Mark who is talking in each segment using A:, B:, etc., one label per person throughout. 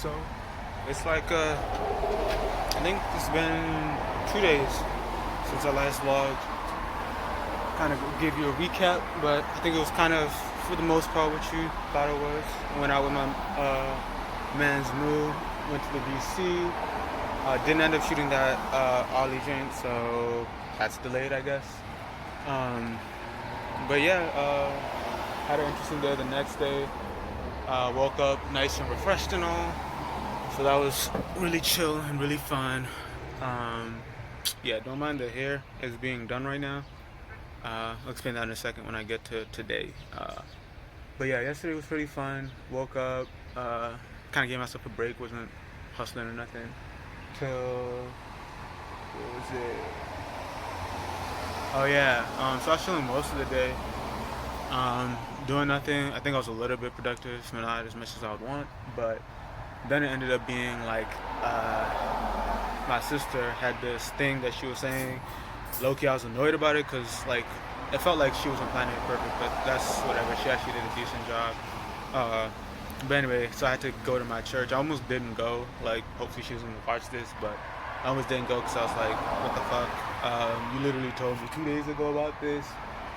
A: So it's like I think it's been 2 days since I last vlogged. Kind of give you a recap, but I think it was kind of for the most part what you thought it was. I went out with my man's Moo, went to the DC. Didn't end up shooting that Ollie joint, so that's delayed, I guess. But yeah, had an interesting day the next day. Woke up nice and refreshed and all. So that was really chill and really fun. Yeah, don't mind the hair is being done right now. I'll explain that in a second when I get to today. But yeah, yesterday was pretty fun. Woke up, kind of gave myself a break, wasn't hustling or nothing. Till, what was it? Oh yeah, so I was chilling most of the day. Doing nothing. I think I was a little bit productive, but not as much as I would want. But then it ended up being like my sister had this thing that she was saying. Low-key, I was annoyed about it because like it felt like she wasn't planning it perfect, but that's whatever. She actually did a decent job. But anyway, so I had to go to my church. I almost didn't go. Like, hopefully she doesn't watch this, but I almost didn't go because I was like, what the fuck? You literally told me 2 days ago about this,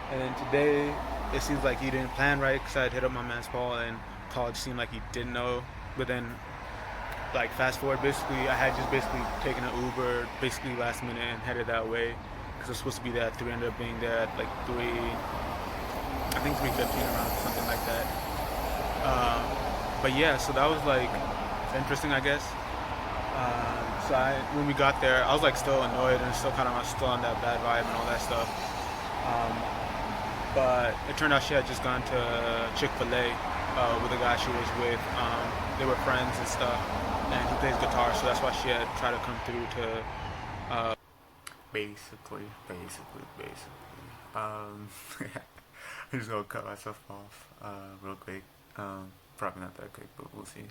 A: and then today it seems like you didn't plan right because I had hit up my man's Paul, and Paul seemed like he didn't know. But then, like, fast forward, basically, I had just basically taken an Uber, basically last minute, and headed that way because I was supposed to be there at 3, ended up being there at like 3, I think 3:15 around, something like that. But yeah, so that was like interesting, I guess. When we got there, I was like still annoyed and still kind of still on that bad vibe and all that stuff. Um, but it turned out she had just gone to Chick-fil-A with the guy she was with. They were friends and stuff, and he plays guitar, so that's why she had tried to come through to. Basically. I'm just gonna cut myself off real quick. Probably not that quick, but we'll see.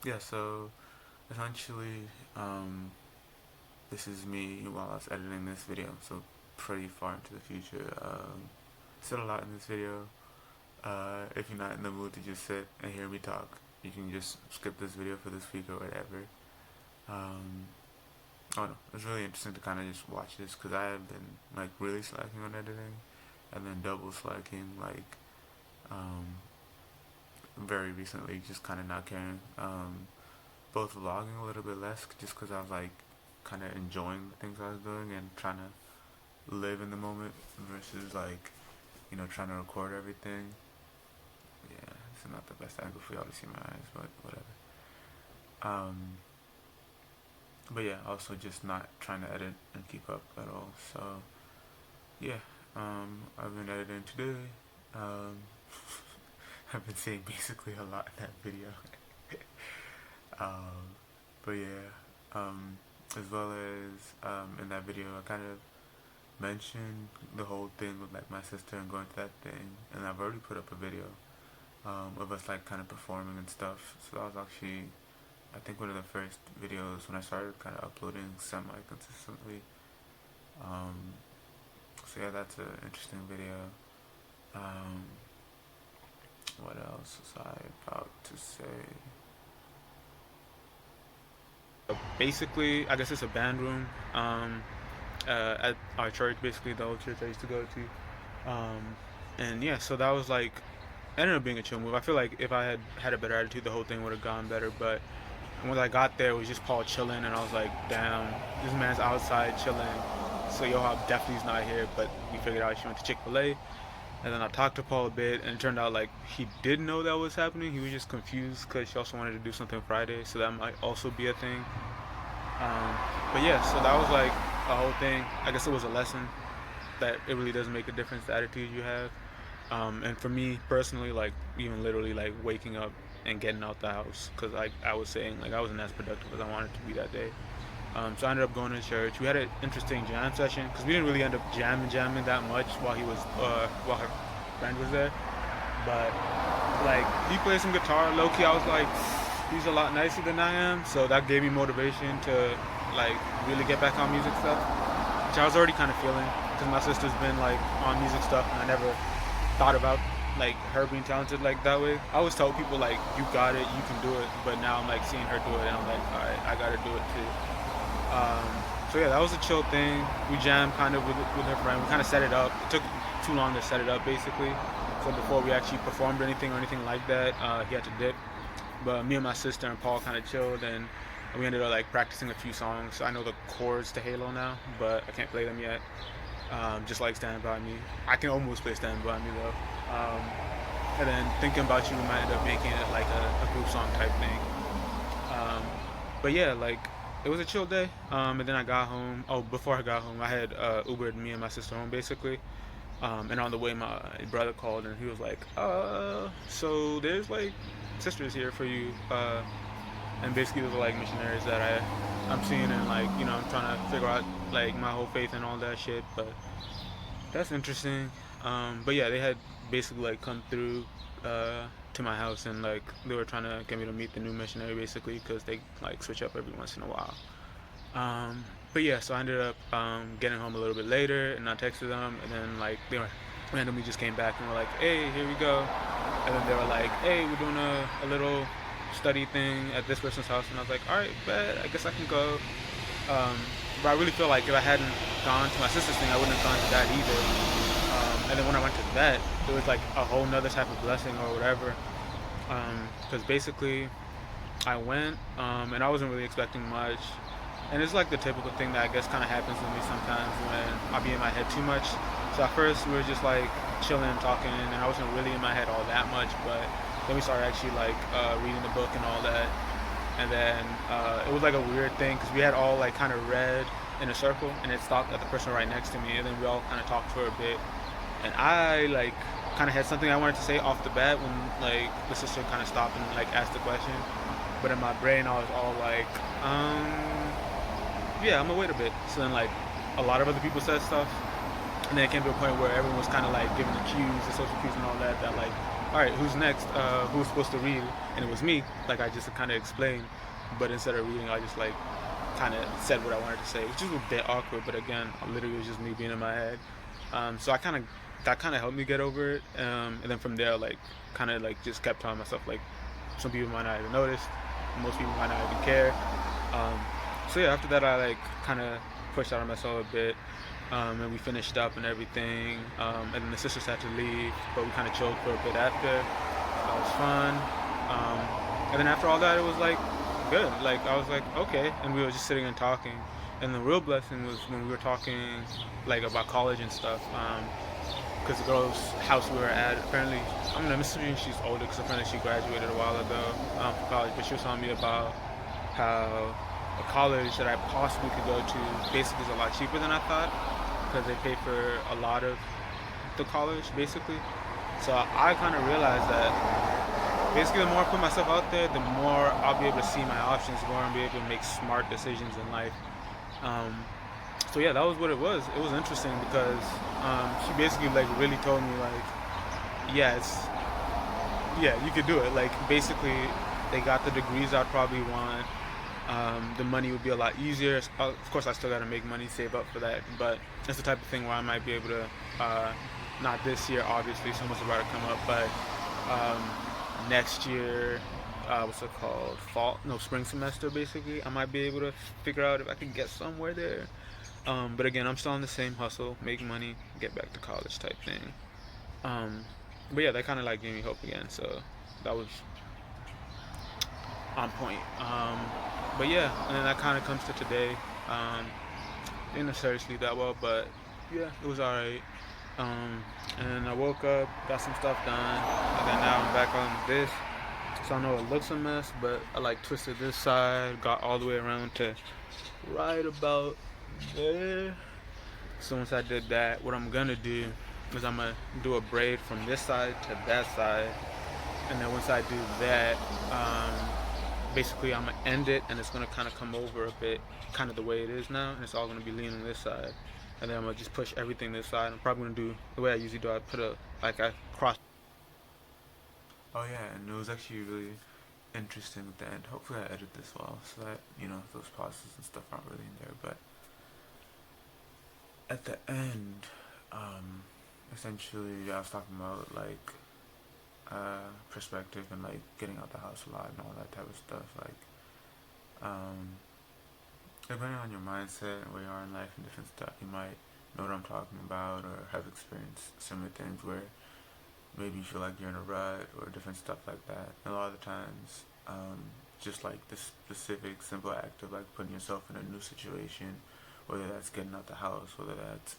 A: Yeah, so essentially, this is me while I was editing this video, so pretty far into the future. Said a lot in this video. If you're not in the mood to just sit and hear me talk, you can just skip this video for this week or whatever. I don't know, it's really interesting to kind of just watch this because I have been like really slacking on editing and then double slacking like very recently, just kind of not caring. Both vlogging a little bit less just because I was like kind of enjoying the things I was doing and trying to live in the moment versus like, you know, trying to record everything. Yeah, it's not the best angle for y'all to see my eyes, but whatever. But yeah, also just not trying to edit and keep up at all. So yeah, I've been editing today. I've been saying basically a lot in that video. But yeah, as well as in that video, I kind of mentioned the whole thing with like my sister and going to that thing, and I've already put up a video of us like kind of performing and stuff. So that was actually, I think, one of the first videos when I started kind of uploading semi-consistently. So yeah, that's an interesting video. What else was I about to say? Basically, I guess it's a band room at our church, basically the old church I used to go to. And yeah, so that was like, ended up being a chill move. I feel like if I had had a better attitude, the whole thing would have gone better. But when I got there, it was just Paul chilling, and I was like, damn, this man's outside chilling. So Yohab definitely is not here, but we figured out she went to Chick-fil-A. And then I talked to Paul a bit, and it turned out like he did know that was happening. He was just confused because she also wanted to do something Friday, so that might also be a thing. But yeah, so that was like a whole thing. I guess it was a lesson that it really doesn't make a difference the attitude you have. And for me personally, like even literally like waking up and getting out the house, because like I was saying, like I wasn't as productive as I wanted to be that day. So I ended up going to church. We had an interesting jam session because we didn't really end up jamming that much while while her friend was there. But like he played some guitar. Low key, I was like, he's a lot nicer than I am. So that gave me motivation to like really get back on music stuff, which I was already kind of feeling because my sister's been like on music stuff and I never thought about like her being talented like that way. I always tell people like you got it, you can do it. But now I'm like seeing her do it, and I'm like, all right, I gotta do it too. Um, so yeah, that was a chill thing. We jammed kind of with her friend. We kind of set it up. It took too long to set it up basically. So before we actually performed anything or anything like that, he had to dip. But me and my sister and Paul kind of chilled, and we ended up like practicing a few songs. I know the chords to Halo now, but I can't play them yet. Just like Stand By Me. I can almost play Stand By Me though. And then Thinking About You, we might end up making it like a group song type thing. Um, but yeah, like it was a chill day. And then I got home. Oh, before I got home, I had Ubered me and my sister home basically. And on the way, my brother called and he was like, so there's like sisters here for you. And basically those are like missionaries that I'm seeing, and like I'm trying to figure out like my whole faith and all that shit. But that's interesting. But yeah, they had basically like come through to my house, and like they were trying to get me to meet the new missionary basically because they like switch up every once in a while. But yeah, so I ended up getting home a little bit later, and I texted them, and then like they were randomly just came back and were like, "Hey, here we go," and then they were like, "Hey, we're doing a little study thing at this person's house," and I was like, "All right, bet, I guess I can go." Um, but I really feel like if I hadn't gone to my sister's thing, I wouldn't have gone to that either. And then when I went to that, it was like a whole nother type of blessing or whatever. Because basically, I went and I wasn't really expecting much. And it's like the typical thing that I guess kind of happens with me sometimes when I be in my head too much. So at first we were just like chilling and talking, and I wasn't really in my head all that much. But then we started actually like reading the book and all that. And then it was like a weird thing because we had all like kind of read in a circle, and it stopped at the person right next to me, and then we all kind of talked for a bit. And I like kind of had something I wanted to say off the bat when like the sister kind of stopped and like asked the question. But in my brain, I was all like, yeah, I'm gonna wait a bit. So then like a lot of other people said stuff, and then it came to a point where everyone was kind of like giving the cues, the social cues and all that. That like, all right, who's next? Who's supposed to read? And it was me. Like I just kind of explained, but instead of reading, I just like kind of said what I wanted to say, which is a bit awkward. But again, literally it was just me being in my head. So I kind of that kind of helped me get over it. And then from there, like kind of like just kept telling myself like some people might not even notice, most people might not even care. Um, so yeah, after that, I like kind of pushed out on myself a bit, and we finished up and everything. And then the sisters had to leave, but we kind of chilled for a bit after. That was fun. And then after all that, it was like good. Like I was like okay, and we were just sitting and talking. And the real blessing was when we were talking like about college and stuff. Because the girl's house we were at, apparently, I'm assuming she's older because apparently she graduated a while ago from college, but she was telling me about how a college that I possibly could go to basically is a lot cheaper than I thought because they pay for a lot of the college basically. So I kind of realized that basically the more I put myself out there, the more I'll be able to see my options, the more I'll be able to make smart decisions in life. Um, so yeah, that was what it was. It was interesting because she basically like really told me like, yeah, yeah, you could do it. Like basically, they got the degrees I'd probably want. The money would be a lot easier. Of course, I still got to make money, save up for that. But it's the type of thing where I might be able to, not this year, obviously, someone's about to come up, but um, next year, what's it called? Fall, no, spring semester, basically. I might be able to figure out if I can get somewhere there. But again, I'm still on the same hustle, make money, get back to college type thing. Um, but yeah, that kind of like gave me hope again. So that was on point. But yeah, and then that kind of comes to today. Um, didn't necessarily sleep that well, but yeah, it was alright. And I woke up, got some stuff done, and then now I'm back on this. So I know it looks a mess, but I like twisted this side, got all the way around to right about there. So once I did that, what I'm gonna do is I'm gonna do a braid from this side to that side, and then once I do that, basically I'm gonna end it, and it's gonna kind of come over a bit, kind of the way it is now, and it's all gonna be leaning this side, and then I'm gonna just push everything this side. I'm probably gonna do the way I usually do. I put a like I cross. Oh yeah, and it was actually really interesting at the end. Hopefully I edit this well so that those pauses and stuff aren't really in there, but at the end, essentially, I was talking about like perspective and like getting out the house a lot and all that type of stuff. Like, um, depending on your mindset and where you are in life and different stuff, you might know what I'm talking about or have experienced similar things where maybe you feel like you're in a rut or different stuff like that. And a lot of the times, just like this specific simple act of like putting yourself in a new situation, whether that's getting out the house, whether that's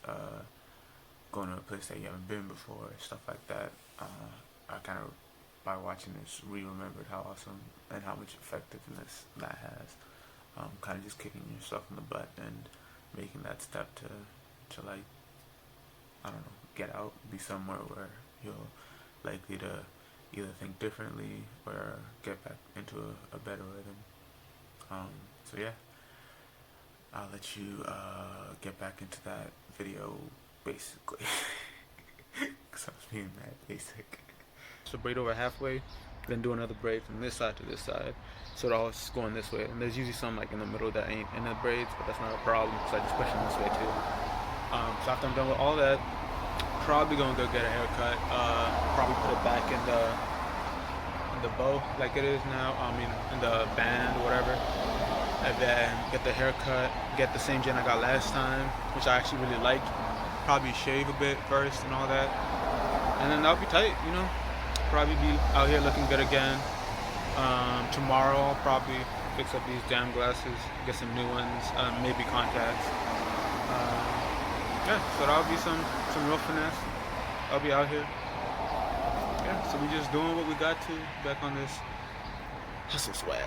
A: going to a place that you haven't been before, stuff like that. I kind of, by watching this, re-remembered how awesome and how much effectiveness that has. Kind of just kicking yourself in the butt and making that step to like, I don't know, get out, be somewhere where you're likely to either think differently or get back into a better rhythm. So yeah, I'll let you get back into that video basically. Because I was being mad basic. So braid over halfway, then do another braid from this side to this side. So it all is going this way. And there's usually some like in the middle that ain't in the braids, but that's not a problem because I just push them this way too. So after I'm done with all that, probably gonna go get a haircut. Probably put it back in the bow like it is now. I mean in the band or whatever. And then get the haircut, get the same gen I got last time, which I actually really liked. Probably shave a bit first and all that. And then that'll be tight, you know. Probably be out here looking good again. Tomorrow I'll probably fix up these damn glasses, get some new ones, maybe contacts. Yeah, so that'll be some real finesse. I'll be out here. Yeah, so we just doing what we got to back on this hustle swag.